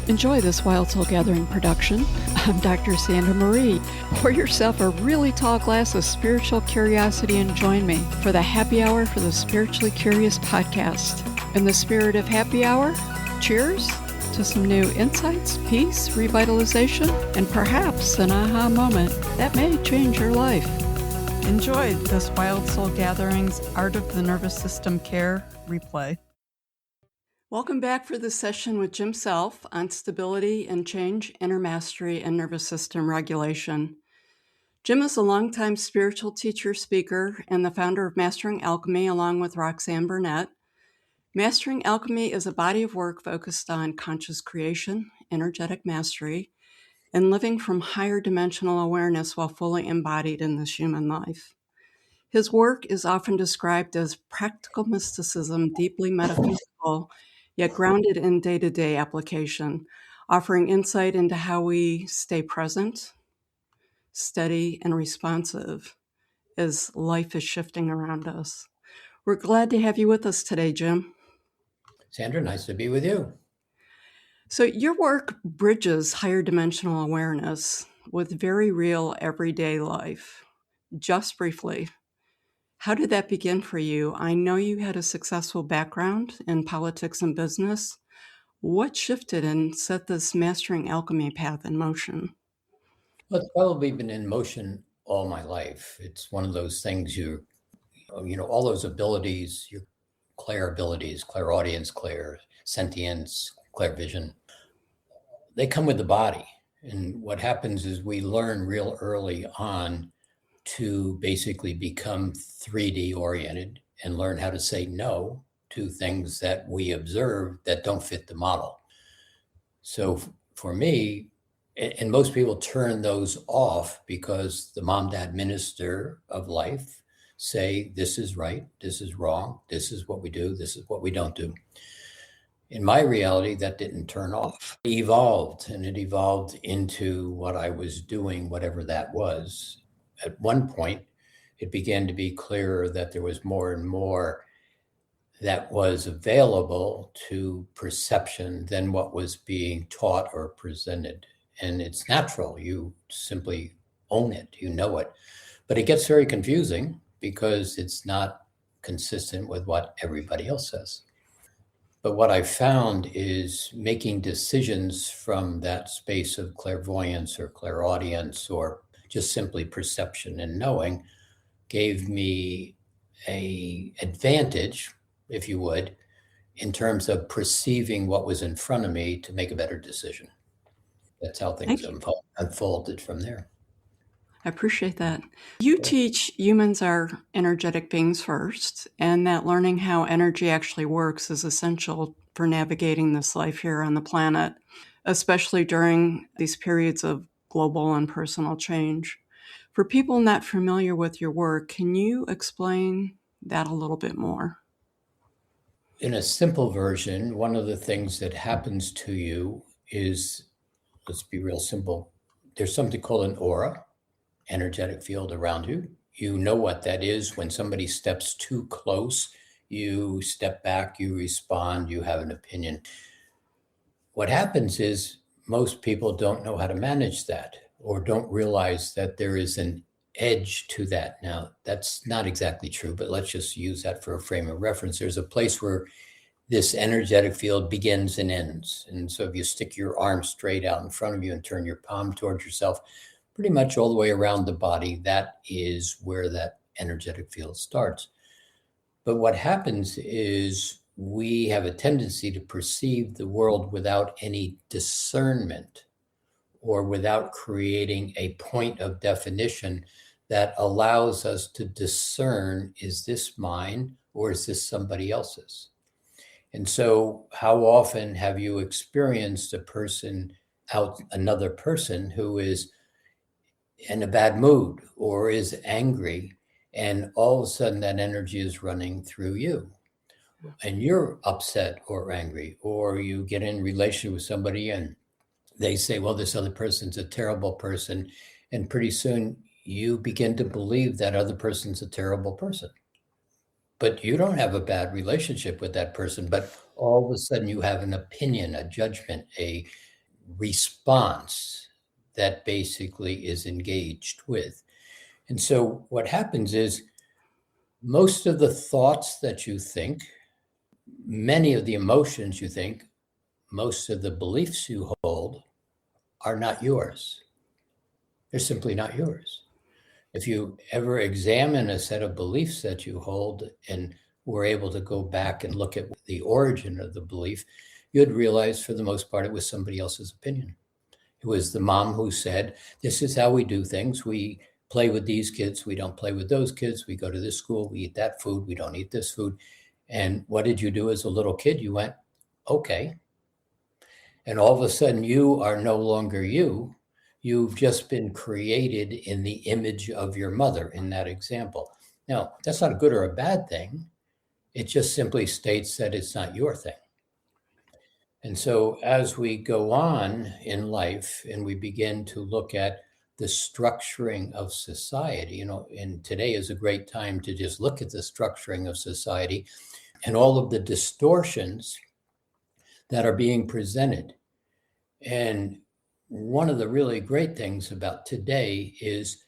Enjoy this Wild Soul Gathering production. I'm Dr. Sandra Marie. Pour yourself a really tall glass of spiritual curiosity and join me for the Happy Hour for the Spiritually Curious podcast. In the spirit of happy hour, cheers to some new insights, peace, revitalization, and perhaps an aha moment that may change your life. Enjoy this Wild Soul Gatherings Art of the Nervous System Care replay. Welcome back for this session with Jim Self on stability and change, inner mastery, and nervous system regulation. Jim is a longtime spiritual teacher, speaker, and the founder of Mastering Alchemy, along with Roxanne Burnett. Mastering Alchemy is a body of work focused on conscious creation, energetic mastery, and living from higher dimensional awareness while fully embodied in this human life. His work is often described as practical mysticism, deeply metaphysical, yet grounded in day-to-day application, offering insight into how we stay present, steady, and responsive as life is shifting around us. We're glad to have you with us today, Jim. Sandra, nice to be with you. So your work bridges higher dimensional awareness with very real everyday life. Just briefly, how did that begin for you? I know you had a successful background in politics and business. What shifted and set this Mastering Alchemy path in motion? Well, it's probably been in motion all my life. It's one of those things all those abilities, your clair abilities, clairaudience, clairsentience, clairvision, they come with the body. And what happens is we learn real early on to basically become 3D oriented and learn how to say no to things that we observe that don't fit the model. So for me, and most people turn those off because the mom, dad, minister of life say, this is right, this is wrong, this is what we do, this is what we don't do. In my reality, that didn't turn off. It evolved, and it evolved into what I was doing, whatever that was. At one point, it began to be clearer that there was more and more that was available to perception than what was being taught or presented. And it's natural. You simply own it, you know it. But it gets very confusing because it's not consistent with what everybody else says. But what I found is making decisions from that space of clairvoyance or clairaudience or just simply perception and knowing gave me an advantage, if you would, in terms of perceiving what was in front of me to make a better decision. That's how things unfolded from there. I appreciate that. You teach humans are energetic beings first, and that learning how energy actually works is essential for navigating this life here on the planet, especially during these periods of global and personal change. For people not familiar with your work, can you explain that a little bit more? In a simple version, one of the things that happens to you is, let's be real simple, there's something called an aura, energetic field around you. You know what that is. When somebody steps too close, you step back, you respond, you have an opinion. What happens is most people don't know how to manage that or don't realize that there is an edge to that. Now, that's not exactly true, but let's just use that for a frame of reference. There's a place where this energetic field begins and ends. And so if you stick your arm straight out in front of you and turn your palm towards yourself, pretty much all the way around the body, that is where that energetic field starts. But what happens is we have a tendency to perceive the world without any discernment or without creating a point of definition that allows us to discern, is this mine or is this somebody else's? And so how often have you experienced another person who is in a bad mood or is angry, and all of a sudden that energy is running through you and you're upset or angry, or you get in relation with somebody and they say, well, this other person's a terrible person. And pretty soon you begin to believe that other person's a terrible person. But you don't have a bad relationship with that person, but all of a sudden you have an opinion, a judgment, a response that basically is engaged with. And so what happens is most of the thoughts that you think, many of the emotions you think, most of the beliefs you hold are not yours. They're simply not yours. If you ever examine a set of beliefs that you hold and were able to go back and look at the origin of the belief, you'd realize for the most part it was somebody else's opinion. It was the mom who said, this is how we do things. We play with these kids. We don't play with those kids. We go to this school. We eat that food. We don't eat this food. And what did you do as a little kid? You went, okay. And all of a sudden you are no longer you. You've just been created in the image of your mother in that example. Now, that's not a good or a bad thing. It just simply states that it's not your thing. And so as we go on in life and we begin to look at the structuring of society, and today is a great time to just look at the structuring of society and all of the distortions that are being presented. And one of the really great things about today is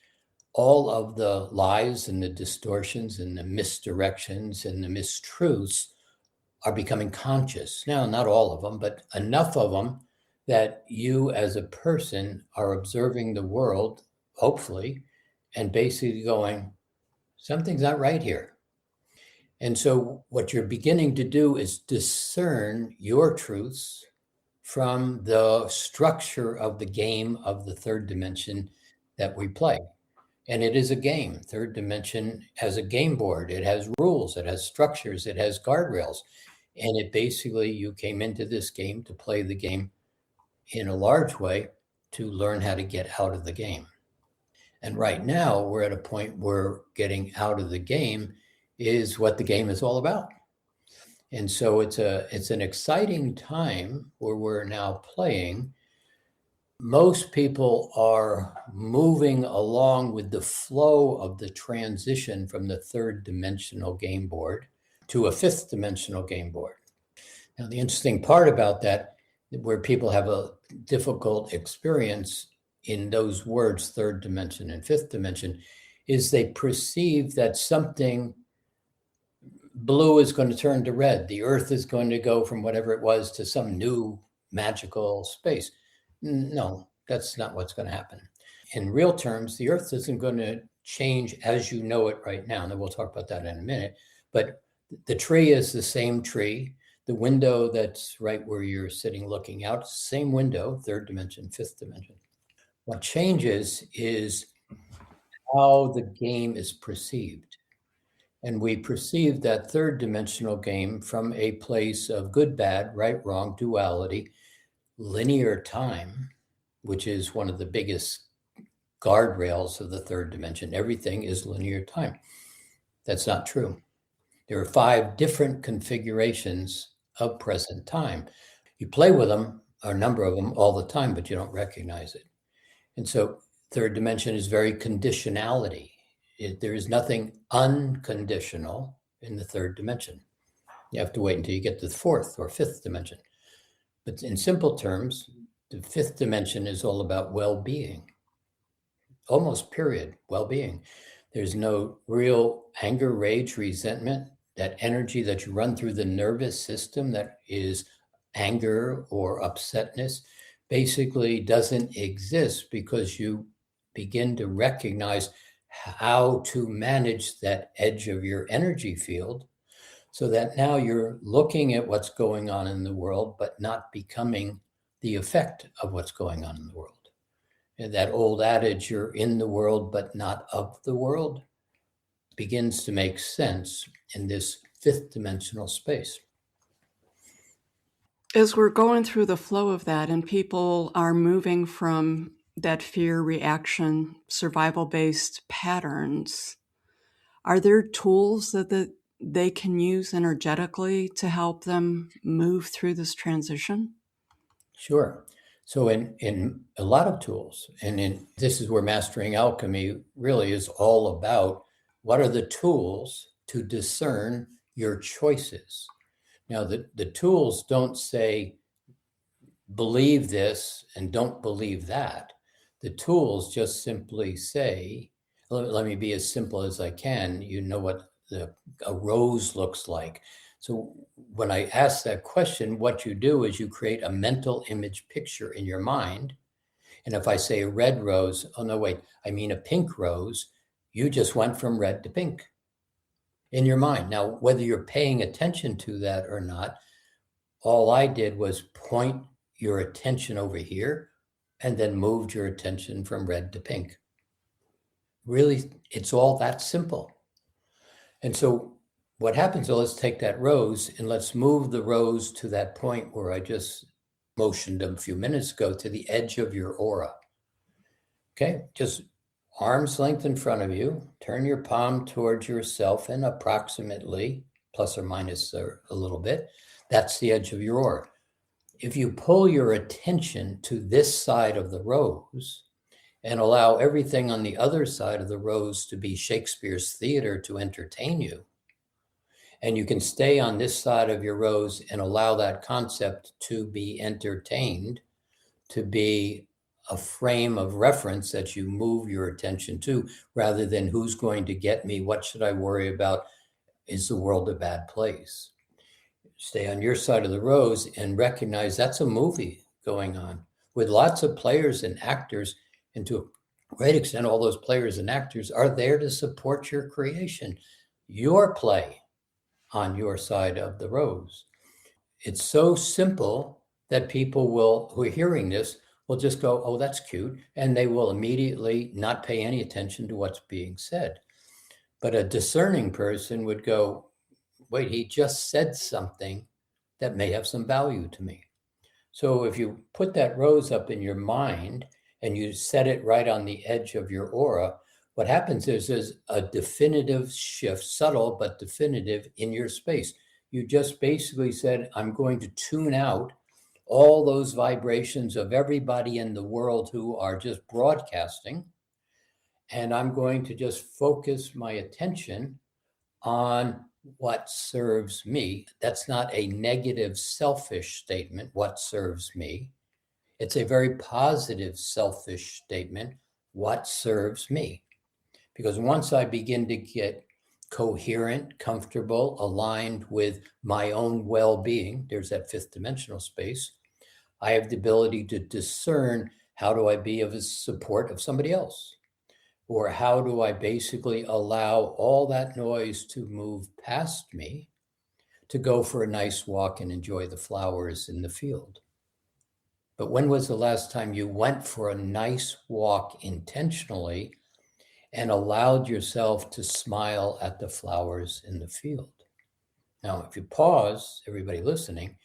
all of the lies and the distortions and the misdirections and the mistruths are becoming conscious. Now, not all of them, but enough of them that you as a person are observing the world, hopefully, and basically going, something's not right here. And so what you're beginning to do is discern your truths from the structure of the game of the third dimension that we play. And it is a game. Third dimension has a game board. It has rules. It has structures. It has guardrails. And it basically, you came into this game to play the game in a large way to learn how to get out of the game. And right now we're at a point where getting out of the game is what the game is all about. And so it's an exciting time where we're now playing. Most people are moving along with the flow of the transition from the third dimensional game board to a fifth dimensional game board. Now, the interesting part about that, where people have a difficult experience in those words, third dimension and fifth dimension, is they perceive that something blue is going to turn to red. The earth is going to go from whatever it was to some new magical space. No, that's not what's going to happen. In real terms, the earth isn't going to change as you know it right now. And we'll talk about that in a minute. But the tree is the same tree. The window that's right where you're sitting looking out, same window, third dimension, fifth dimension. What changes is how the game is perceived. And we perceive that third dimensional game from a place of good, bad, right, wrong, duality, linear time, which is one of the biggest guardrails of the third dimension. Everything is linear time. That's not true. There are 5 different configurations of present time. You play with them, a number of them, all the time, but you don't recognize it. And so third dimension is very conditionality. There is nothing unconditional in the third dimension. You have to wait until you get to the fourth or fifth dimension. But in simple terms, the fifth dimension is all about well-being. Almost period, well-being. There's no real anger, rage, resentment. That energy that you run through the nervous system that is anger or upsetness basically doesn't exist because you begin to recognize how to manage that edge of your energy field so that now you're looking at what's going on in the world, but not becoming the effect of what's going on in the world. And that old adage, you're in the world, but not of the world, begins to make sense in this fifth dimensional space. As we're going through the flow of that and people are moving from that fear reaction, survival-based patterns, are there tools that they can use energetically to help them move through this transition? Sure. So in a lot of tools, and this is where Mastering Alchemy really is all about, what are the tools to discern your choices? Now, the tools don't say believe this and don't believe that. The tools just simply say, let me be as simple as I can. You know what a rose looks like. So when I ask that question, what you do is you create a mental image picture in your mind. And if I say a red rose, oh no, wait, I mean a pink rose, you just went from red to pink in your mind. Now, whether you're paying attention to that or not, all I did was point your attention over here and then moved your attention from red to pink. Really, it's all that simple. And so what happens, so let's take that rose and let's move the rose to that point where I just motioned a few minutes ago, to the edge of your aura. Okay, just arm's length in front of you, turn your palm towards yourself and approximately plus or minus a little bit, that's the edge of your aura. If you pull your attention to this side of the rose and allow everything on the other side of the rose to be Shakespeare's theater to entertain you, and you can stay on this side of your rose and allow that concept to be entertained, to be a frame of reference that you move your attention to, rather than who's going to get me, what should I worry about, is the world a bad place? Stay on your side of the rose and recognize that's a movie going on with lots of players and actors. And to a great extent, all those players and actors are there to support your creation, your play on your side of the rose. It's so simple that people who are hearing this will just go, oh, that's cute. And they will immediately not pay any attention to what's being said. But a discerning person would go, wait, he just said something that may have some value to me. So if you put that rose up in your mind and you set it right on the edge of your aura, what happens is there's a definitive shift, subtle but definitive, in your space. You just basically said, I'm going to tune out all those vibrations of everybody in the world who are just broadcasting, and I'm going to just focus my attention on what serves me. That's not a negative, selfish statement, what serves me. It's a very positive, selfish statement, what serves me. Because once I begin to get coherent, comfortable, aligned with my own well-being, there's that fifth dimensional space, I have the ability to discern, how do I be of support of somebody else? Or how do I basically allow all that noise to move past me to go for a nice walk and enjoy the flowers in the field? But when was the last time you went for a nice walk intentionally and allowed yourself to smile at the flowers in the field? Now, if you pause, everybody listening,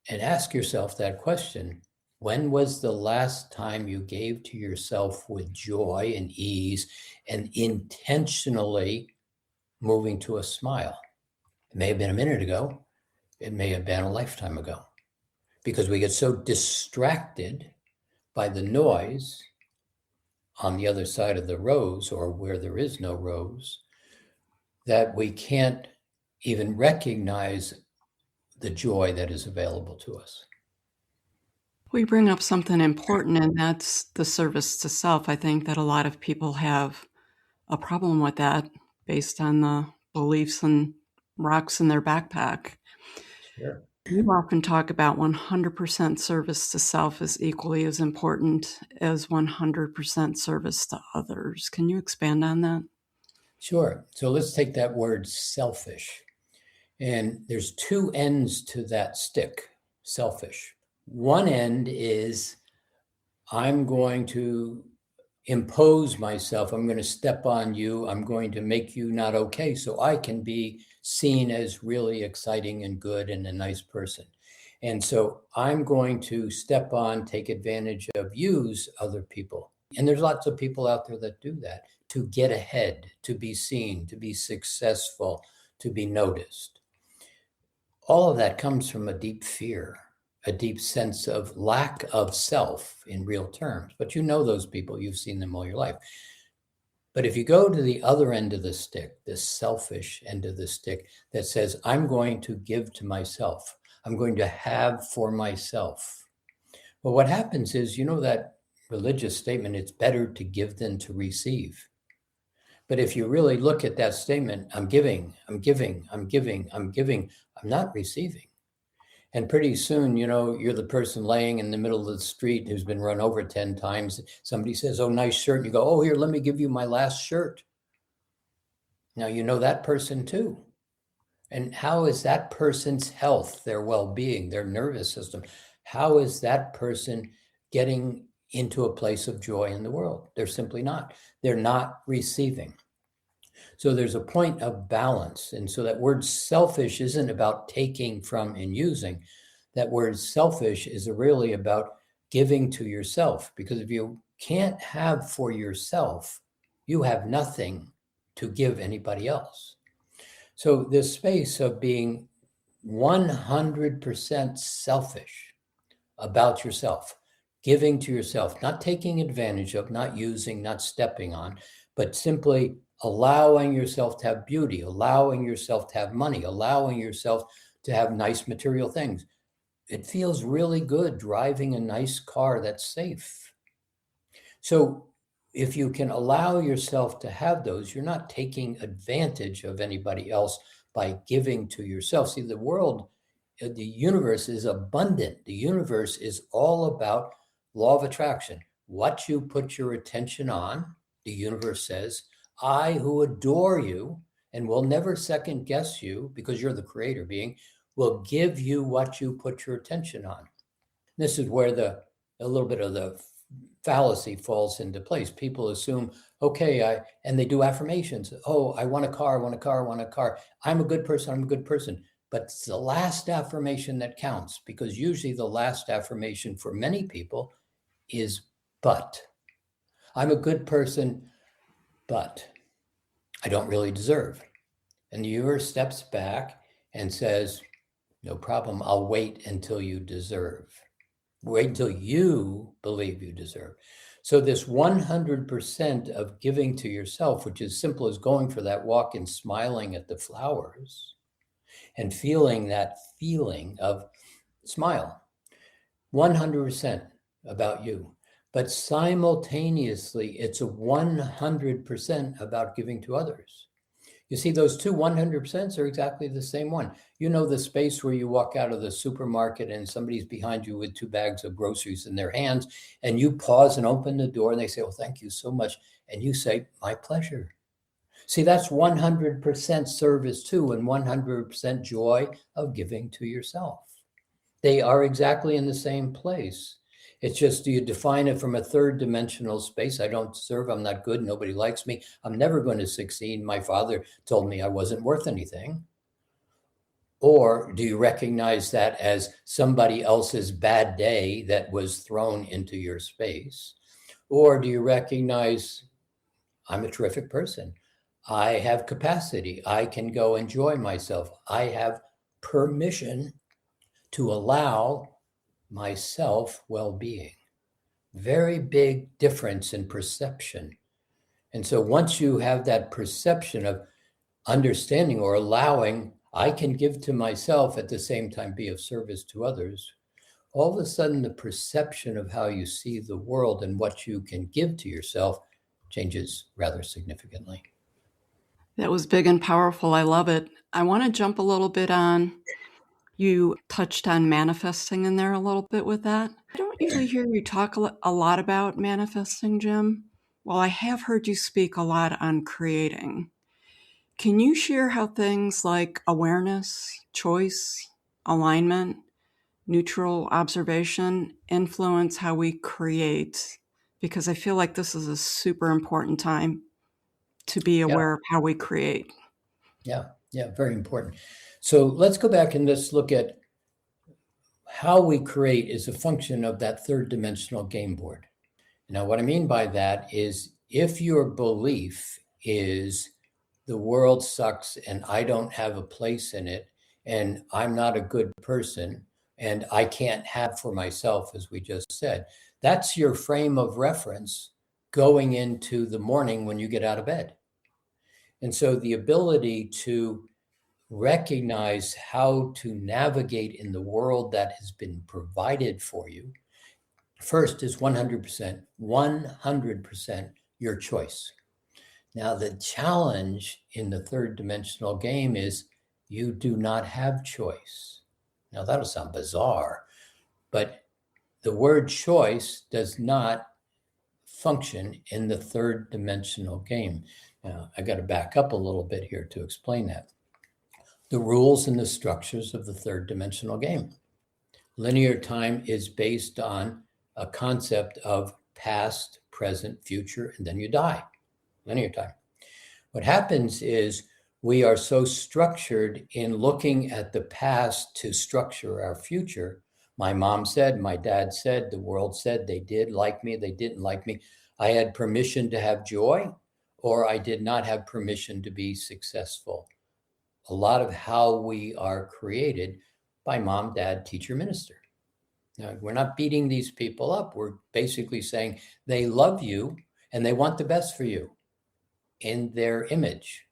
and ask yourself that question, when was the last time you gave to yourself with joy and ease and intentionally moving to a smile? It may have been a minute ago. It may have been a lifetime ago, because we get so distracted by the noise on the other side of the rose, or where there is no rose, that we can't even recognize the joy that is available to us. We bring up something important, and that's the service to self. I think that a lot of people have a problem with that based on the beliefs and rocks in their backpack. Sure. You often talk about 100% service to self is equally as important as 100% service to others. Can you expand on that? Sure. So let's take that word selfish. And there's two ends to that stick, selfish. One end is, I'm going to impose myself. I'm going to step on you. I'm going to make you not okay so I can be seen as really exciting and good and a nice person. And so I'm going to step on, take advantage of, use other people. And there's lots of people out there that do that to get ahead, to be seen, to be successful, to be noticed. All of that comes from a deep fear, a deep sense of lack of self in real terms. But you know those people, you've seen them all your life. But if you go to the other end of the stick, this selfish end of the stick that says, I'm going to give to myself, I'm going to have for myself, Well, what happens is, that religious statement, it's better to give than to receive. But if you really look at that statement, I'm giving, I'm giving, I'm giving, I'm giving, I'm not receiving. And pretty soon, you're the person laying in the middle of the street who's been run over 10 times. Somebody says, oh, nice shirt. And you go, oh, here, let me give you my last shirt. Now, you know that person too. And how is that person's health, their well-being, their nervous system? How is that person getting into a place of joy in the world? They're simply not. They're not receiving. So there's a point of balance. And so that word selfish isn't about taking from and using. That word selfish is really about giving to yourself. Because if you can't have for yourself, you have nothing to give anybody else. So this space of being 100% selfish about yourself, giving to yourself, not taking advantage of, not using, not stepping on, but simply allowing yourself to have beauty, allowing yourself to have money, allowing yourself to have nice material things. It feels really good driving a nice car that's safe. So if you can allow yourself to have those, you're not taking advantage of anybody else by giving to yourself. See, the world, the universe is abundant. The universe is all about law of attraction. What you put your attention on, the universe says, I who adore you and will never second guess you because you're the creator being, will give you what you put your attention on. This is where a little bit of the fallacy falls into place. People assume, okay, and they do affirmations. Oh, I want a car, I want a car, I want a car. I'm a good person, I'm a good person. But it's the last affirmation that counts, because usually the last affirmation for many people is but. I'm a good person, but I don't really deserve. And the universe steps back and says, no problem, I'll wait until you deserve. Wait until you believe you deserve. So this 100% of giving to yourself, which is simple as going for that walk and smiling at the flowers and feeling that feeling of smile, 100% about you. But simultaneously, it's a 100% about giving to others. You see, those two 100% are exactly the same one. You know, the space where you walk out of the supermarket and somebody's behind you with 2 bags of groceries in their hands, and you pause and open the door and they say, oh, thank you so much. And you say, my pleasure. See, that's 100% service too, and 100% joy of giving to yourself. They are exactly in the same place. It's just, do you define it from a third dimensional space? I don't deserve, I'm not good, nobody likes me, I'm never going to succeed. My father told me I wasn't worth anything. Or do you recognize that as somebody else's bad day that was thrown into your space? Or do you recognize I'm a terrific person? I have capacity. I can go enjoy myself. I have permission to allow myself well-being. Very big difference in perception. And so once you have that perception of understanding or allowing, I can give to myself at the same time be of service to others, all of a sudden the perception of how you see the world and what you can give to yourself changes rather significantly. That was big and powerful. I love it. I want to jump a little bit on, you touched on manifesting in there a little bit with that. I don't usually hear you talk a lot about manifesting, Jim. Well, I have heard you speak a lot on creating. Can you share how things like awareness, choice, alignment, neutral observation influence how we create? Because I feel like this is a super important time to be aware of how we create. Yeah, very important. So let's go back and let's look at how we create is a function of that third dimensional game board. Now, what I mean by that is, if your belief is the world sucks and I don't have a place in it and I'm not a good person and I can't have for myself, as we just said, that's your frame of reference going into the morning when you get out of bed. And so the ability to recognize how to navigate in the world that has been provided for you First is 100% your choice. Now, the challenge in the third dimensional game is you do not have choice. Now, that'll sound bizarre, but the word choice does not function in the third dimensional game. Now, I got to back up a little bit here to explain that. The rules and the structures of the third dimensional game. Linear time is based on a concept of past, present, future, and then you die. Linear time. What happens is we are so structured in looking at the past to structure our future. My mom said, my dad said, the world said, they did like me, they didn't like me. I had permission to have joy, or I did not have permission to be successful. A lot of how we are created by mom, dad, teacher, minister. Now, we're not beating these people up. We're basically saying they love you and they want the best for you in their image.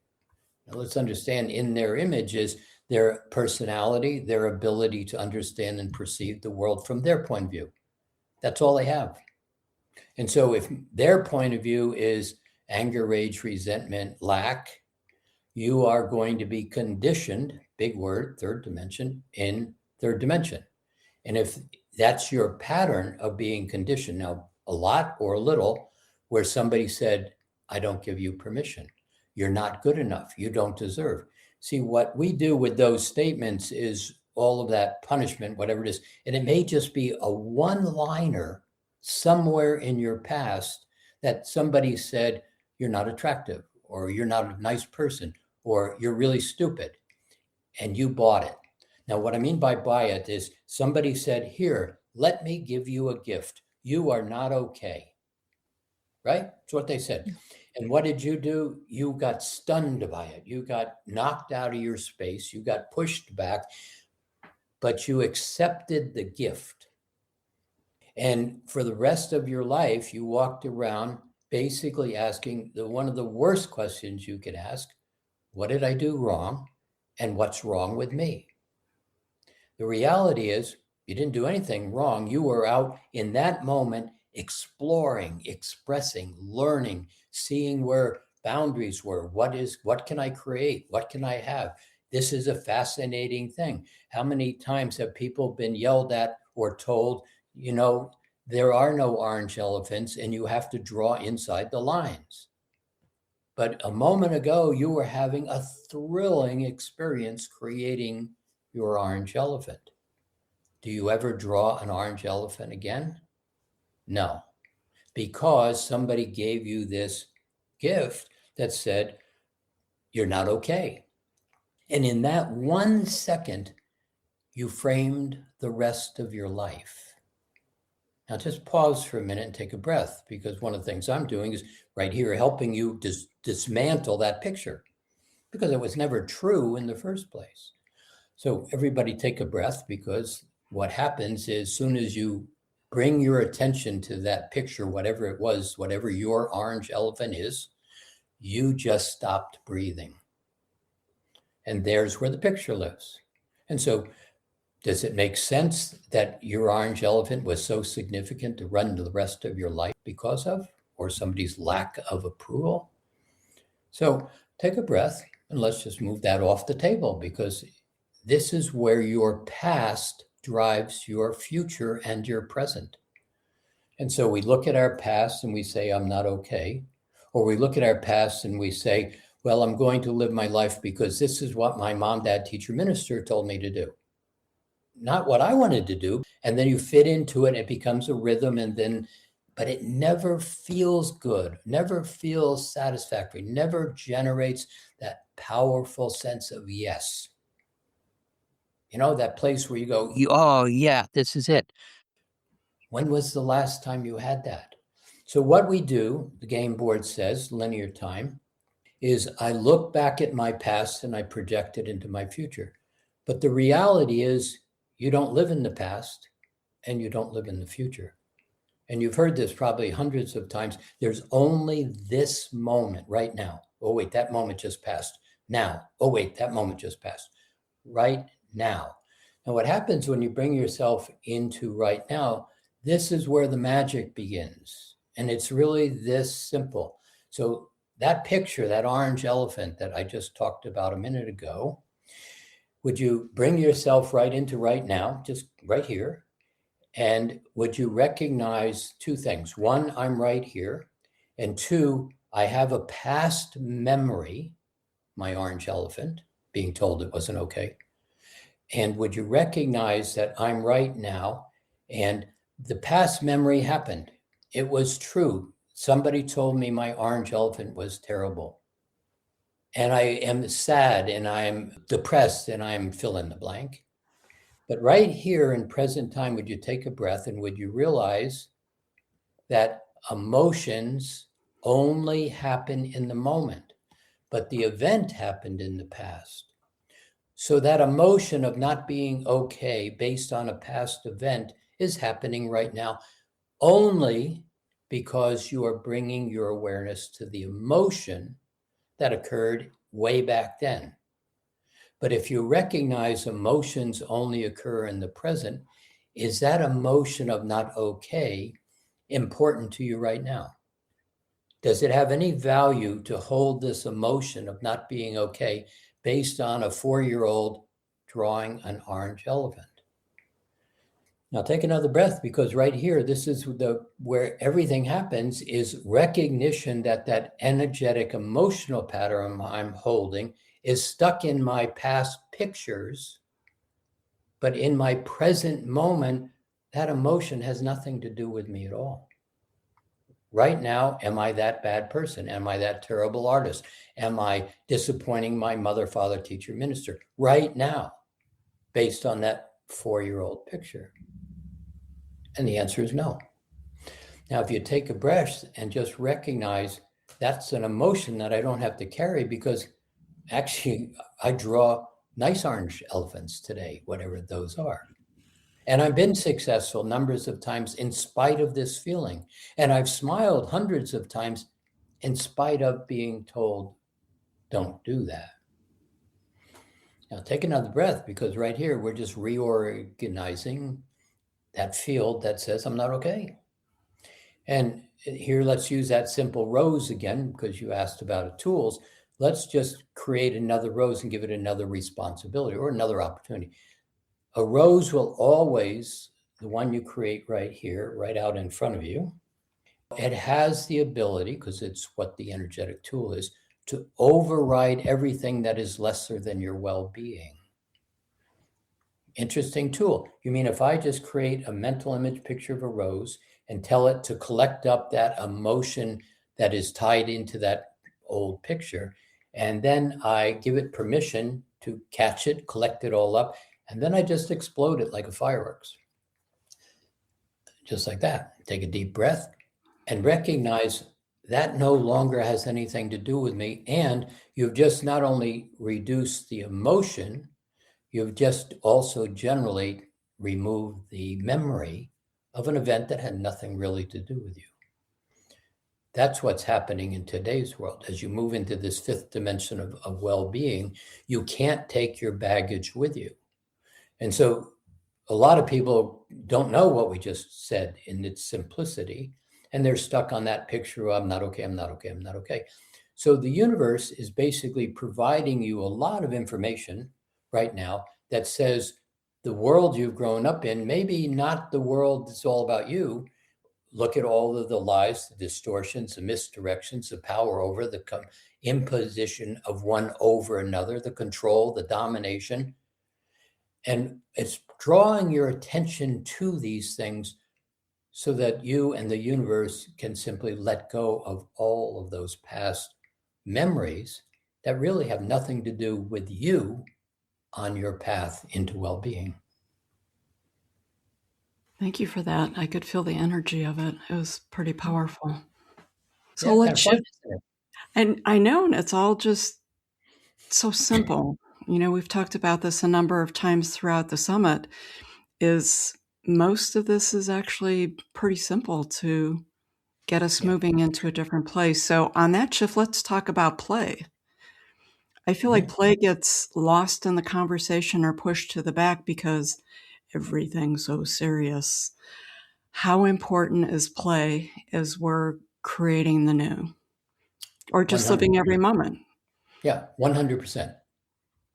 Now, let's understand, in their image is their personality, their ability to understand and perceive the world from their point of view. That's all they have. And so if their point of view is anger, rage, resentment, lack, you are going to be conditioned, big word, third dimension, in third dimension. And if that's your pattern of being conditioned, now a lot or a little, where somebody said, I don't give you permission. You're not good enough. You don't deserve. See, what we do with those statements is all of that punishment, whatever it is, and it may just be a one-liner somewhere in your past that somebody said, you're not attractive, or you're not a nice person, or you're really stupid, and you bought it. Now, what I mean by buy it is somebody said, here, let me give you a gift. You are not okay, right? That's what they said. And what did you do? You got stunned by it. You got knocked out of your space. You got pushed back, but you accepted the gift. And for the rest of your life, you walked around basically asking one of the worst questions you could ask, what did I do wrong? And what's wrong with me? The reality is you didn't do anything wrong. You were out in that moment exploring, expressing, learning, seeing where boundaries were. What can I create? What can I have? This is a fascinating thing. How many times have people been yelled at or told, there are no orange elephants and you have to draw inside the lines? But a moment ago, you were having a thrilling experience creating your orange elephant. Do you ever draw an orange elephant again? No, because somebody gave you this gift that said, you're not okay. And in that 1 second, you framed the rest of your life. Now just pause for a minute and take a breath, because one of the things I'm doing is right here helping you dismantle that picture, because it was never true in the first place. So everybody take a breath, because what happens is as soon as you bring your attention to that picture, whatever it was, whatever your orange elephant is, you just stopped breathing. And there's where the picture lives. And so does it make sense that your orange elephant was so significant to run the rest of your life because of, or somebody's lack of approval? So take a breath and let's just move that off the table, because this is where your past drives your future and your present. And so we look at our past and we say, I'm not okay. Or we look at our past and we say, well, I'm going to live my life because this is what my mom, dad, teacher, minister told me to do. Not what I wanted to do. And then you fit into it, it becomes a rhythm, but it never feels good, never feels satisfactory, never generates that powerful sense of yes. That place where you go, oh yeah, this is it. When was the last time you had that? So what we do, the game board says, linear time, is I look back at my past and I project it into my future. But the reality is you don't live in the past and you don't live in the future. And you've heard this probably hundreds of times. There's only this moment right now. Oh, wait, that moment just passed. Now. Oh, wait, that moment just passed. Right now. Now, what happens when you bring yourself into right now, This is where the magic begins. And it's really this simple. So that picture, that orange elephant that I just talked about a minute ago, would you bring yourself right into right now, just right here? And would you recognize two things? One, I'm right here. And two, I have a past memory, my orange elephant, being told it wasn't okay. And would you recognize that I'm right now? And the past memory happened. It was true. Somebody told me my orange elephant was terrible. And I am sad and I'm depressed and I'm fill in the blank. But right here in present time, would you take a breath and would you realize that emotions only happen in the moment, but the event happened in the past? So that emotion of not being okay based on a past event is happening right now only because you are bringing your awareness to the emotion that occurred way back then. But if you recognize emotions only occur in the present, is that emotion of not okay important to you right now? Does it have any value to hold this emotion of not being okay based on a 4-year-old drawing an orange elephant? Now take another breath, because right here, this is where everything happens, is recognition that that energetic emotional pattern I'm holding is stuck in my past pictures, but in my present moment, that emotion has nothing to do with me at all. Right now, am I that bad person? Am I that terrible artist? Am I disappointing my mother, father, teacher, minister? Right now, based on that 4-year-old picture. And the answer is no. Now, if you take a breath and just recognize that's an emotion that I don't have to carry, because actually I draw nice orange elephants today, whatever those are. And I've been successful numbers of times in spite of this feeling. And I've smiled hundreds of times in spite of being told, don't do that. Now take another breath, because right here, we're just reorganizing that field that says I'm not okay. And here, let's use that simple rose again, because you asked about tools. Let's just create another rose and give it another responsibility or another opportunity. A rose will always, the one you create right here, right out in front of you, it has the ability, because it's what the energetic tool is, to override everything that is lesser than your well-being. Interesting tool. You mean if I just create a mental image picture of a rose and tell it to collect up that emotion that is tied into that old picture, and then I give it permission to catch it, collect it all up, and then I just explode it like a fireworks. Just like that. Take a deep breath and recognize that no longer has anything to do with me. And you've just not only reduced the emotion, you've just also generally removed the memory of an event that had nothing really to do with you. That's what's happening in today's world. As you move into this fifth dimension of well-being, you can't take your baggage with you. And so a lot of people don't know what we just said in its simplicity, and they're stuck on that picture of I'm not okay, I'm not okay, I'm not okay. So the universe is basically providing you a lot of information right now that says the world you've grown up in, maybe not the world that's all about you. Look at all of the lies, the distortions, the misdirections, the power over, the imposition of one over another, the control, the domination. And it's drawing your attention to these things so that you and the universe can simply let go of all of those past memories that really have nothing to do with you on your path into well-being. Thank you for that. I could feel the energy of it. It was pretty powerful. So Yeah, let's fun, shift. And I know, and it's all just so simple. You know, we've talked about this a number of times throughout the summit, is most of this is actually pretty simple to get us moving into a different place. So on that shift, let's talk about play. I feel like play gets lost in the conversation or pushed to the back because everything's so serious. How important is play as we're creating the new, or just 100%. living every moment? Yeah, 100%.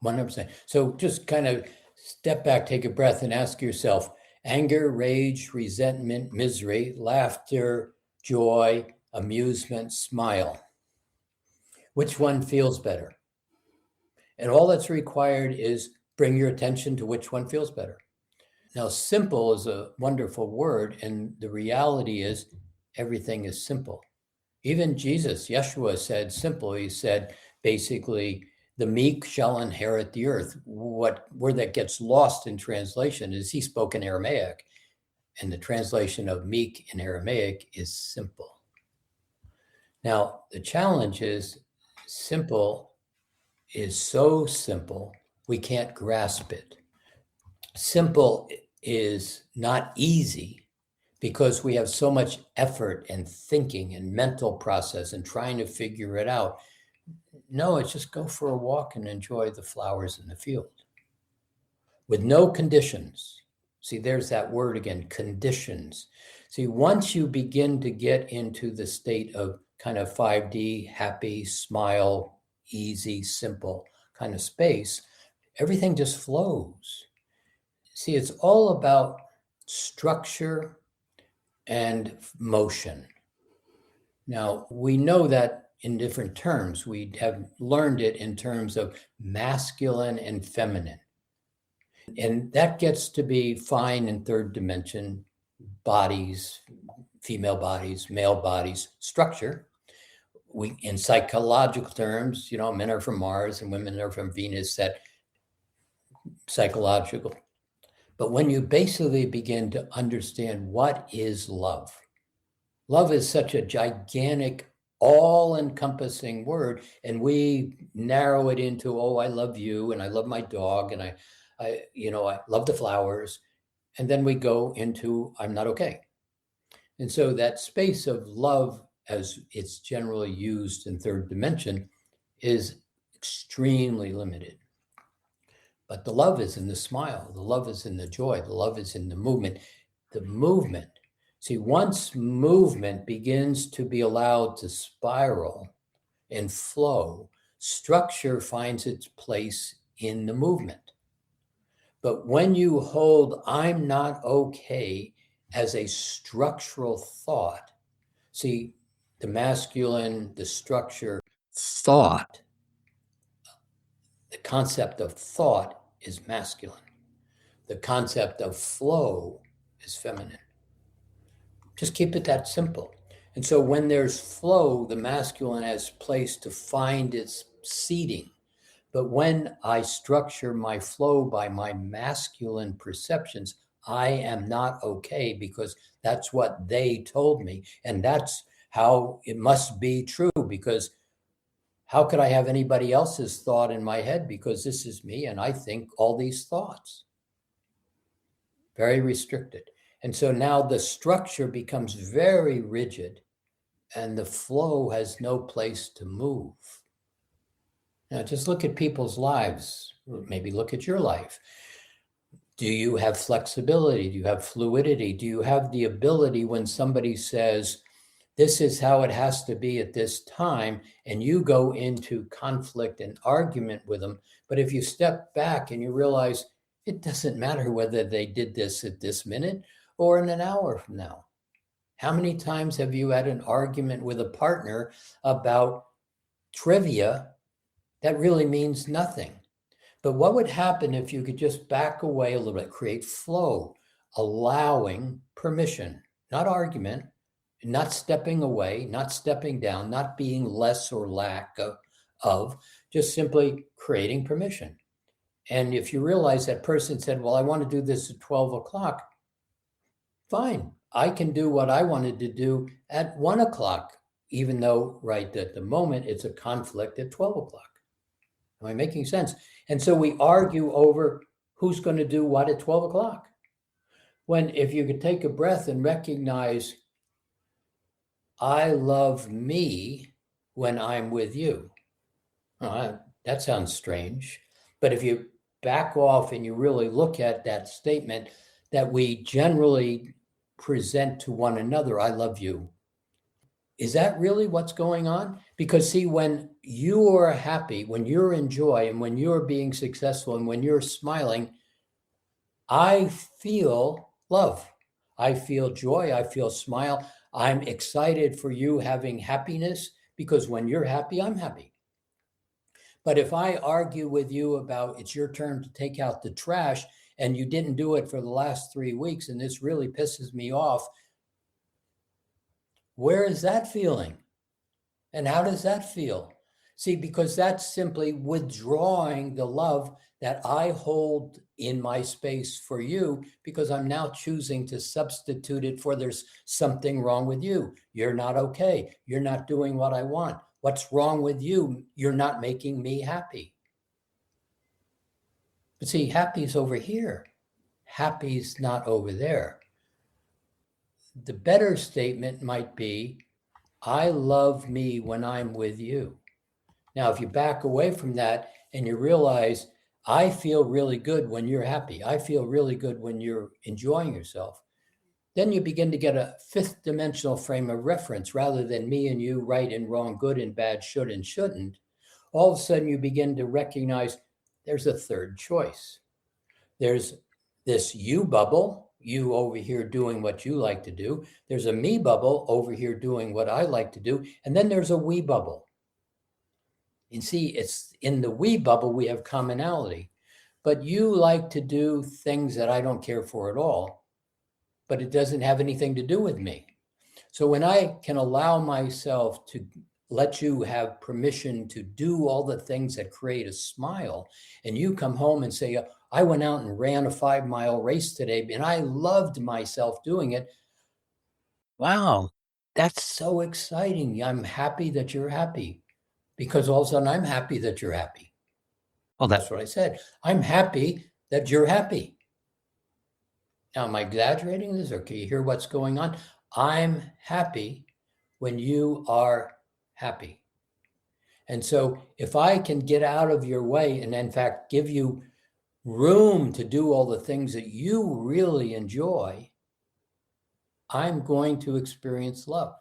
100%. So just kind of step back, take a breath, and ask yourself: anger, rage, resentment, misery, laughter, joy, amusement, smile. Which one feels better? And all that's required is bring your attention to which one feels better. Now, simple is a wonderful word, and the reality is everything is simple. Even Jesus, Yeshua, said simple. He said basically, the meek shall inherit the earth. What word that gets lost in translation is he spoke in Aramaic, and the translation of meek in Aramaic is simple. Now, the challenge is simple is so simple, we can't grasp it. Simple is not easy because we have so much effort and thinking and mental process and trying to figure it out. No, it's just go for a walk and enjoy the flowers in the field with no conditions. See, there's that word again, conditions. See, once you begin to get into the state of kind of 5D, happy, smile, easy, simple kind of space, everything just flows. See, it's all about structure and motion. Now, we know that in different terms. We have learned it in terms of masculine and feminine. And that gets to be fine in third dimension: bodies, female bodies, male bodies, structure. We, in psychological terms, men are from Mars and women are from Venus, that psychological. But when you basically begin to understand what is love, love is such a gigantic, all-encompassing word, and we narrow it into, oh, I love you, and I love my dog, and I love the flowers, and then we go into, I'm not okay. And so that space of love, as it's generally used in third dimension, is extremely limited. But the love is in the smile, the love is in the joy, the love is in the movement. The movement. See, once movement begins to be allowed to spiral and flow, structure finds its place in the movement. But when you hold I'm not okay as a structural thought, see, the masculine, the structure, thought, the concept of thought is masculine. The concept of flow is feminine. Just keep it that simple. And so when there's flow, the masculine has place to find its seating. But when I structure my flow by my masculine perceptions, I am not okay because that's what they told me. And that's how it must be true, because how could I have anybody else's thought in my head? Because this is me and I think all these thoughts. Very restricted. And so now the structure becomes very rigid and the flow has no place to move. Now, just look at people's lives. Maybe look at your life. Do you have flexibility? Do you have fluidity? Do you have the ability when somebody says, this is how it has to be at this time, and you go into conflict and argument with them? But if you step back and you realize it doesn't matter whether they did this at this minute or in an hour from now. How many times have you had an argument with a partner about trivia that really means nothing? But what would happen if you could just back away a little bit, create flow, allowing permission, not argument, not stepping away, not stepping down, not being less or lack of, just simply creating permission. And if you realize that person said, well, I want to do this at 12 o'clock, fine. I can do what I wanted to do at 1 o'clock, even though right at the moment it's a conflict at 12 o'clock. Am I making sense? And so we argue over who's going to do what at 12 o'clock. When if you could take a breath and recognize, I love me when I'm with you. That sounds strange. But if you back off and you really look at that statement that we generally present to one another, I love you. Is that really what's going on? Because see, when you are happy, when you're in joy, and when you're being successful, and when you're smiling, I feel love. I feel joy. I feel smile. I'm excited for you having happiness, because when you're happy, I'm happy. But if I argue with you about it's your turn to take out the trash and you didn't do it for the last 3 weeks and this really pisses me off, where is that feeling? And how does that feel? See, because that's simply withdrawing the love that I hold in my space for you, because I'm now choosing to substitute it for there's something wrong with you. You're not okay. You're not doing what I want. What's wrong with you? You're not making me happy. But see, happy's over here. Happy's not over there. The better statement might be, I love me when I'm with you. Now, if you back away from that and you realize, I feel really good when you're happy, I feel really good when you're enjoying yourself, then you begin to get a fifth dimensional frame of reference rather than me and you, right and wrong, good and bad, should and shouldn't. All of a sudden, you begin to recognize there's a third choice. There's this you bubble, you over here doing what you like to do. There's a me bubble over here doing what I like to do. And then there's a we bubble. And see, it's in the we bubble, we have commonality. But you like to do things that I don't care for at all, but it doesn't have anything to do with me. So when I can allow myself to let you have permission to do all the things that create a smile, and you come home and say, I went out and ran a 5-mile race today and I loved myself doing it. Wow, that's so exciting. I'm happy that you're happy, because all of a sudden I'm happy that you're happy. Well, that's what I said. I'm happy that you're happy. Now, am I exaggerating this, or can you hear what's going on? I'm happy when you are happy. And so if I can get out of your way and in fact give you room to do all the things that you really enjoy, I'm going to experience love.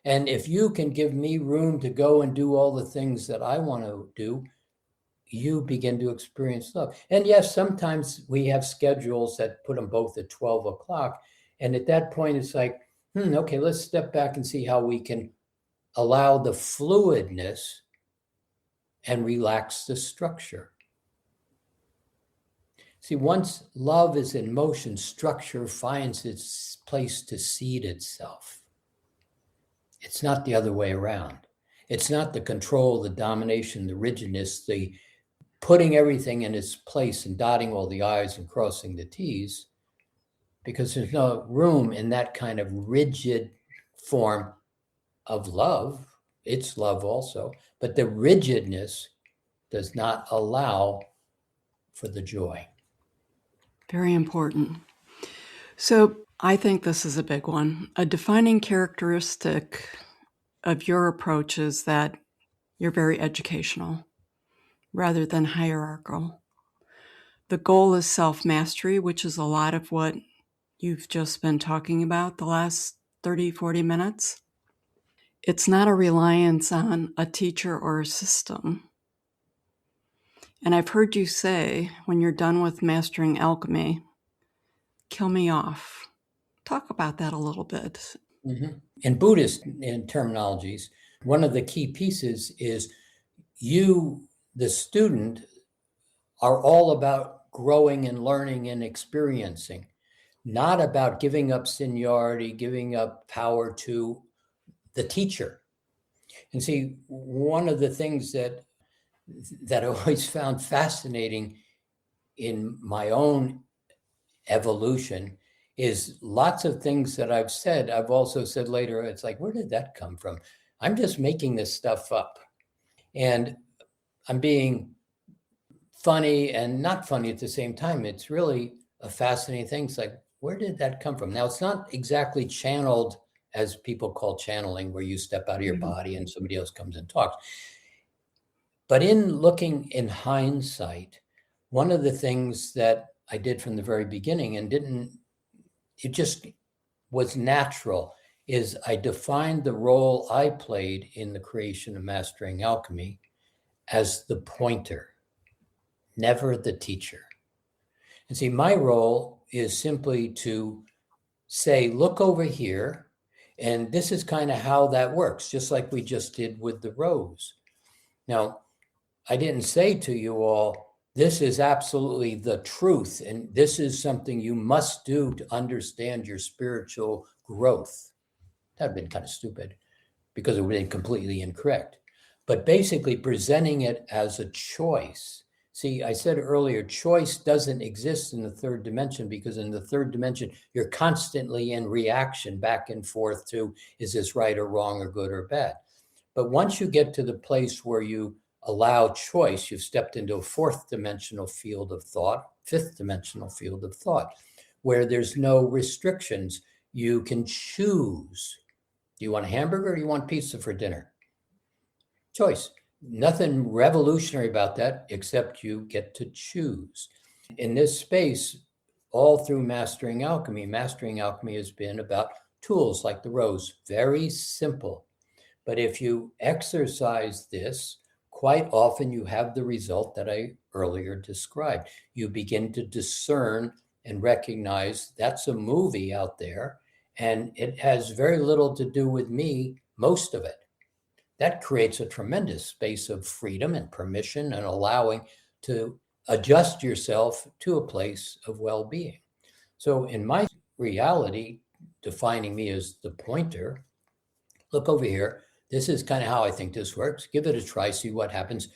And if you can give me room to go and do all the things that I want to do, you begin to experience love. And yes, sometimes we have schedules that put them both at 12 o'clock. And at that point, it's like, okay, let's step back and see how we can allow the fluidness and relax the structure. See, once love is in motion, structure finds its place to seed itself. It's not the other way around. It's not the control, the domination, the rigidness, the putting everything in its place and dotting all the I's and crossing the T's, because there's no room in that kind of rigid form of love. It's love also, but the rigidness does not allow for the joy. Very important. So I think this is a big one. A defining characteristic of your approach is that you're very educational rather than hierarchical. The goal is self-mastery, which is a lot of what you've just been talking about the last 30, 40 minutes. It's not a reliance on a teacher or a system. And I've heard you say, when you're done with mastering alchemy, kill me off. Talk about that a little bit. Mm-hmm. In Buddhist terminologies, one of the key pieces is you, the student, are all about growing and learning and experiencing, not about giving up seniority, giving up power to the teacher. And see, one of the things that I always found fascinating in my own evolution is lots of things that I've said, I've also said later, it's like, where did that come from? I'm just making this stuff up. And I'm being funny and not funny at the same time. It's really a fascinating thing. It's like, where did that come from? Now, it's not exactly channeled, as people call channeling, where you step out of your body and somebody else comes and talks. But in looking in hindsight, one of the things that I did from the very beginning and it just was natural is I defined the role I played in the creation of Mastering Alchemy as the pointer, never the teacher. And see, my role is simply to say, look over here. And this is kind of how that works, just like we just did with the rose. Now, I didn't say to you all, this is absolutely the truth, and this is something you must do to understand your spiritual growth. That would have been kind of stupid because it would have been completely incorrect. But basically presenting it as a choice. See, I said earlier, choice doesn't exist in the third dimension because in the third dimension, you're constantly in reaction back and forth to, is this right or wrong or good or bad? But once you get to the place where you allow choice, you've stepped into a fourth dimensional field of thought, fifth dimensional field of thought, where there's no restrictions. You can choose. Do you want a hamburger or do you want pizza for dinner? Choice. Nothing revolutionary about that, except you get to choose. In this space, all through Mastering Alchemy has been about tools like the rose. Very simple. But if you exercise this, quite often you have the result that I earlier described. You begin to discern and recognize that's a movie out there, and it has very little to do with me, most of it. That creates a tremendous space of freedom and permission and allowing to adjust yourself to a place of well-being. So in my reality, defining me as the pointer, look over here. This is kind of how I think this works. Give it a try, see what happens,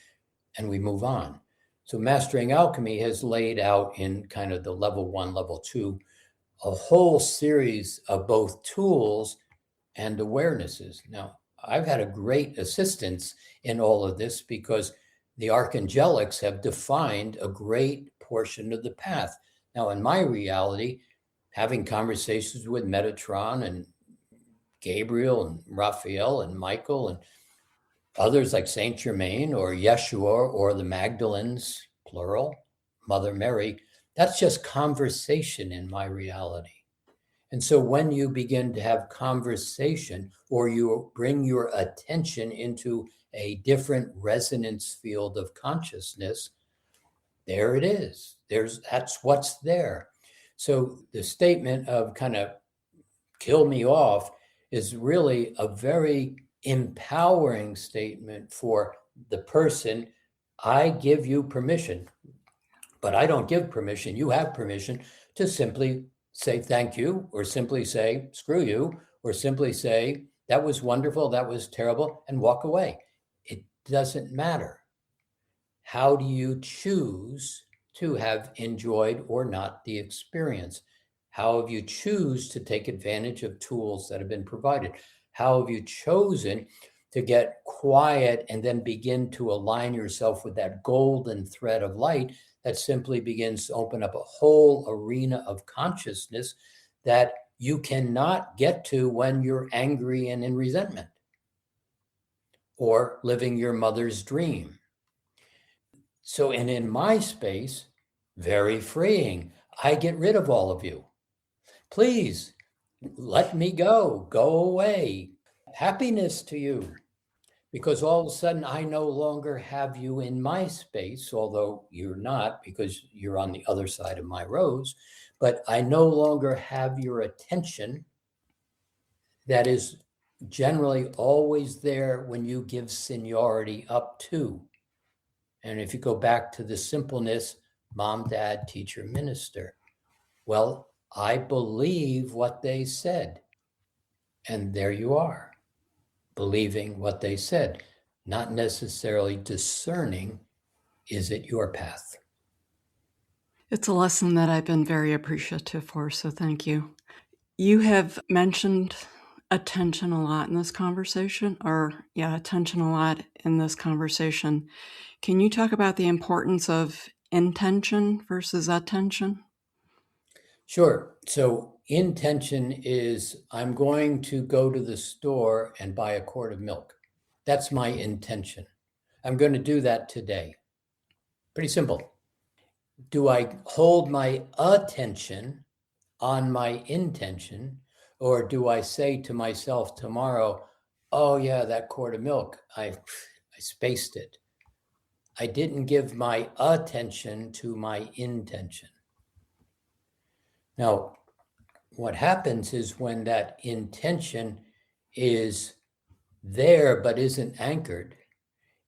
and we move on. So Mastering Alchemy has laid out in kind of the level 1, level 2, a whole series of both tools and awarenesses. Now, I've had a great assistance in all of this because the archangelics have defined a great portion of the path. Now, in my reality, having conversations with Metatron and Gabriel and Raphael and Michael and others like Saint Germain or Yeshua or the Magdalens, plural, Mother Mary, that's just conversation in my reality. And so when you begin to have conversation or you bring your attention into a different resonance field of consciousness, there it is. That's what's there. So the statement of kind of kill me off is really a very empowering statement for the person. I give you permission, but I don't give permission. You have permission to simply say thank you, or simply say screw you, or simply say that was wonderful, that was terrible, and walk away. It doesn't matter. How do you choose to have enjoyed or not the experience? How have you choose to take advantage of tools that have been provided? How have you chosen to get quiet and then begin to align yourself with that golden thread of light that simply begins to open up a whole arena of consciousness that you cannot get to when you're angry and in resentment or living your mother's dream? So, and in my space, very freeing. I get rid of all of you. Please let me go away. Happiness to you. Because all of a sudden I no longer have you in my space, although you're not because you're on the other side of my rose, but I no longer have your attention that is generally always there when you give seniority up to. And if you go back to the simpleness, mom, dad, teacher, minister, well, I believe what they said. And there you are, believing what they said, not necessarily discerning, is it your path? It's a lesson that I've been very appreciative for, so thank you. You have mentioned attention a lot in this conversation, attention a lot in this conversation. Can you talk about the importance of intention versus attention? Sure. So intention is I'm going to go to the store and buy a quart of milk. That's my intention. I'm going to do that today. Pretty simple. Do I hold my attention on my intention, Or do I say to myself tomorrow, oh yeah, that quart of milk, I spaced it. I didn't give my attention to my intention. Now, what happens is when that intention is there but isn't anchored,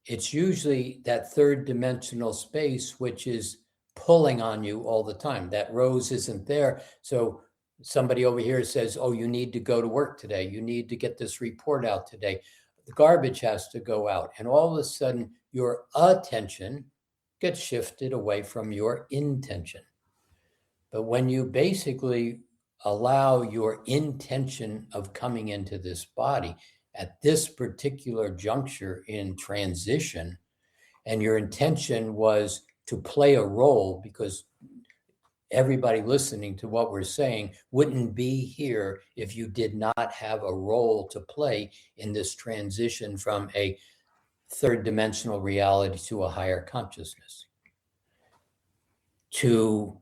it's usually that third dimensional space which is pulling on you all the time. That rose isn't there. So somebody over here says, oh, you need to go to work today. You need to get this report out today. The garbage has to go out. And all of a sudden, your attention gets shifted away from your intention. But when you basically allow your intention of coming into this body at this particular juncture in transition, and your intention was to play a role, because everybody listening to what we're saying wouldn't be here if you did not have a role to play in this transition from a third dimensional reality to a higher consciousness, to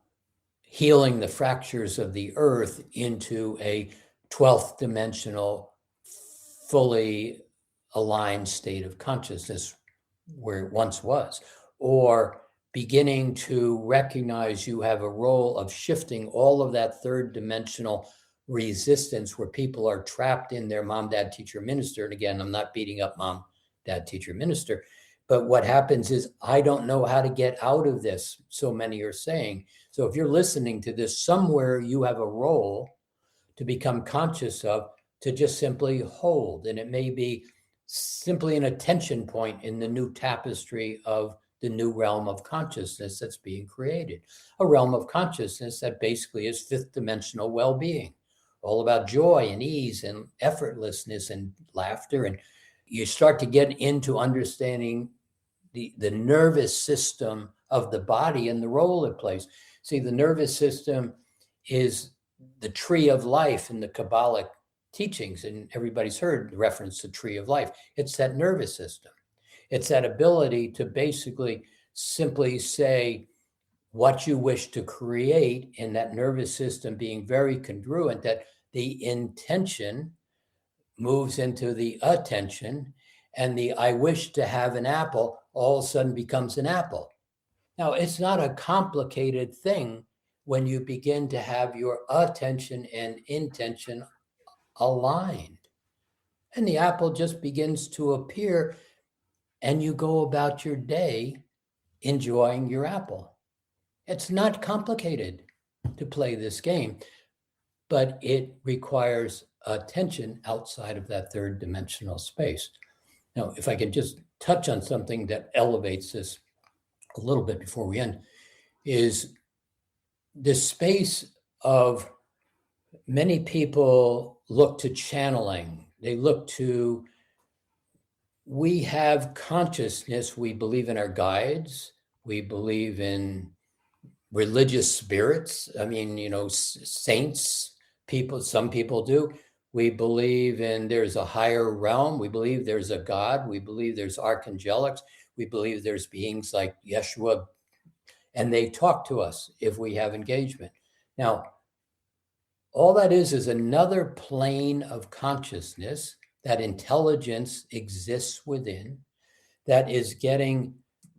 healing the fractures of the earth into a 12th dimensional, fully aligned state of consciousness where it once was, or beginning to recognize you have a role of shifting all of that third dimensional resistance where people are trapped in their mom, dad, teacher, minister. And again, I'm not beating up mom, dad, teacher, minister, but what happens is I don't know how to get out of this, so many are saying. So if you're listening to this, somewhere you have a role to become conscious of, to just simply hold. And it may be simply an attention point in the new tapestry of the new realm of consciousness that's being created. A realm of consciousness that basically is fifth dimensional well-being, all about joy and ease and effortlessness and laughter. And you start to get into understanding the nervous system of the body and the role it plays. See, the nervous system is the tree of life in the Kabbalic teachings, and everybody's heard the reference to tree of life. It's that nervous system. It's that ability to basically simply say what you wish to create in that nervous system, being very congruent, that the intention moves into the attention, and the I wish to have an apple all of a sudden becomes an apple. Now, it's not a complicated thing when you begin to have your attention and intention aligned. And the apple just begins to appear, and you go about your day enjoying your apple. It's not complicated to play this game, but it requires attention outside of that third dimensional space. Now, if I can just touch on something that elevates this a little bit before we end, is this space of many people look to channeling. They look to, we have consciousness, we believe in our guides, we believe in religious spirits. I mean, saints, people, some people do. We believe in there's a higher realm. We believe there's a God. We believe there's archangelics. We believe there's beings like Yeshua, and they talk to us if we have engagement. Now, all that is another plane of consciousness that intelligence exists within, that is getting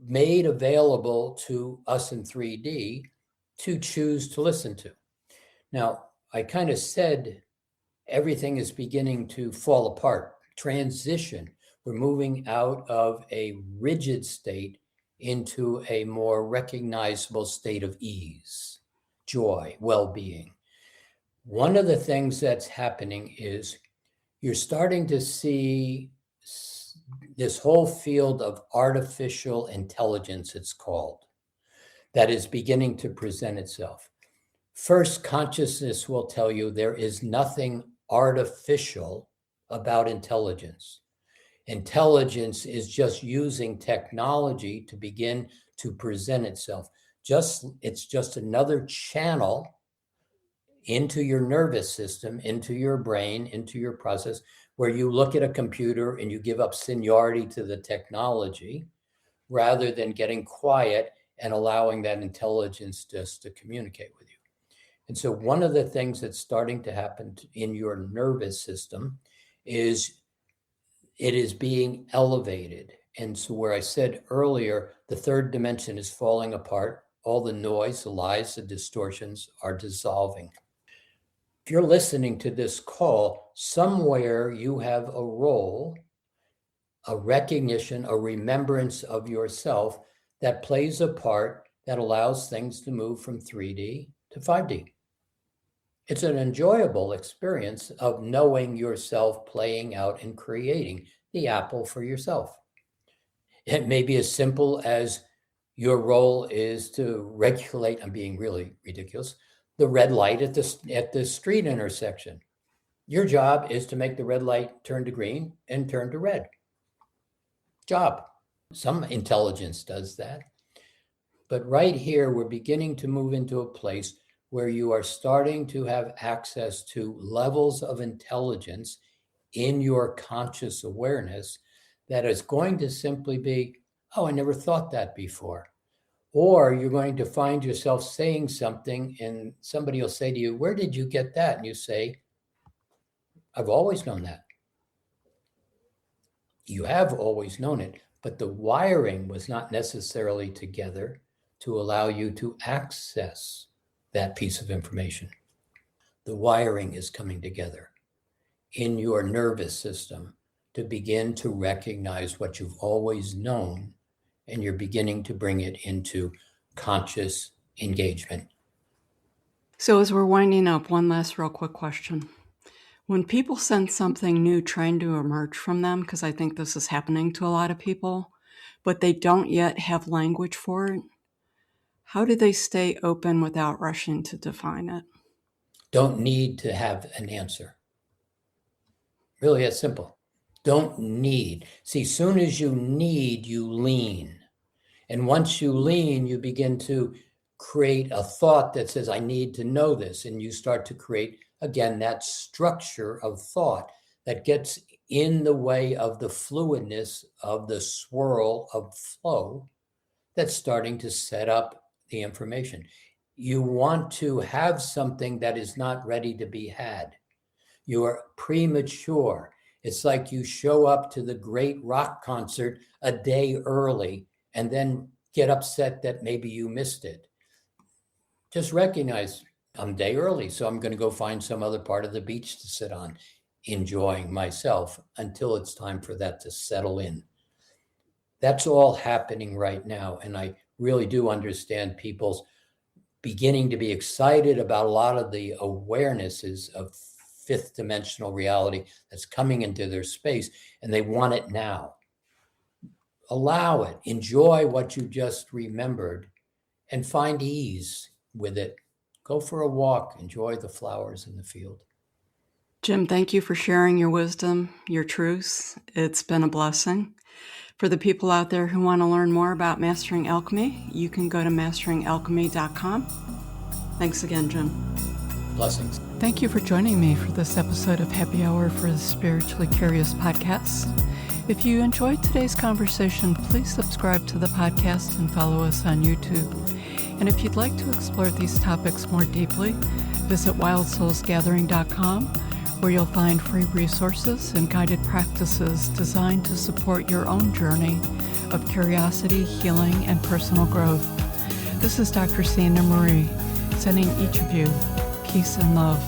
made available to us in 3D to choose to listen to. Now, I kind of said everything is beginning to fall apart, transition. We're moving out of a rigid state into a more recognizable state of ease, joy, well-being. One of the things that's happening is you're starting to see this whole field of artificial intelligence, it's called, that is beginning to present itself. First, consciousness will tell you there is nothing artificial about intelligence. Intelligence is just using technology to begin to present itself. It's just another channel into your nervous system, into your brain, into your process, where you look at a computer and you give up seniority to the technology rather than getting quiet and allowing that intelligence just to communicate with you. And so one of the things that's starting to happen in your nervous system is it is being elevated. And so where I said earlier, the third dimension is falling apart, all the noise, the lies, the distortions are dissolving. If you're listening to this call, somewhere you have a role, a recognition, a remembrance of yourself that plays a part that allows things to move from 3D to 5D. It's an enjoyable experience of knowing yourself playing out and creating the apple for yourself. It may be as simple as your role is to regulate, I'm being really ridiculous, the red light at the street intersection. Your job is to make the red light turn to green and turn to red. Job. Some intelligence does that. But right here, we're beginning to move into a place where you are starting to have access to levels of intelligence in your conscious awareness that is going to simply be, oh, I never thought that before. Or you're going to find yourself saying something and somebody will say to you, where did you get that? And you say, I've always known that. You have always known it, but the wiring was not necessarily together to allow you to access that piece of information. The wiring is coming together in your nervous system to begin to recognize what you've always known, and you're beginning to bring it into conscious engagement. So as we're winding up, one last real quick question. When people sense something new trying to emerge from them, because I think this is happening to a lot of people, but they don't yet have language for it, how do they stay open without rushing to define it? Don't need to have an answer. Really, it's simple. Don't need. See, soon as you need, you lean. And once you lean, you begin to create a thought that says, I need to know this. And you start to create, again, that structure of thought that gets in the way of the fluidness of the swirl of flow that's starting to set up the information. You want to have something that is not ready to be had. You are premature. It's like you show up to the great rock concert a day early and then get upset that maybe you missed it. Just recognize I'm a day early, so I'm going to go find some other part of the beach to sit on, enjoying myself until it's time for that to settle in. That's all happening right now. And I really do understand people's beginning to be excited about a lot of the awarenesses of fifth dimensional reality that's coming into their space, and they want it now. Allow it, enjoy what you just remembered, and find ease with it. Go for a walk, enjoy the flowers in the field. Jim, thank you for sharing your wisdom, your truths. It's been a blessing. For the people out there who want to learn more about Mastering Alchemy, you can go to masteringalchemy.com. Thanks again, Jim. Blessings. Thank you for joining me for this episode of Happy Hour for the Spiritually Curious podcast. If you enjoyed today's conversation, please subscribe to the podcast and follow us on YouTube. And if you'd like to explore these topics more deeply, visit wildsoulsgathering.com, where you'll find free resources and guided practices designed to support your own journey of curiosity, healing, and personal growth. This is Dr. Sandra Marie, sending each of you peace and love.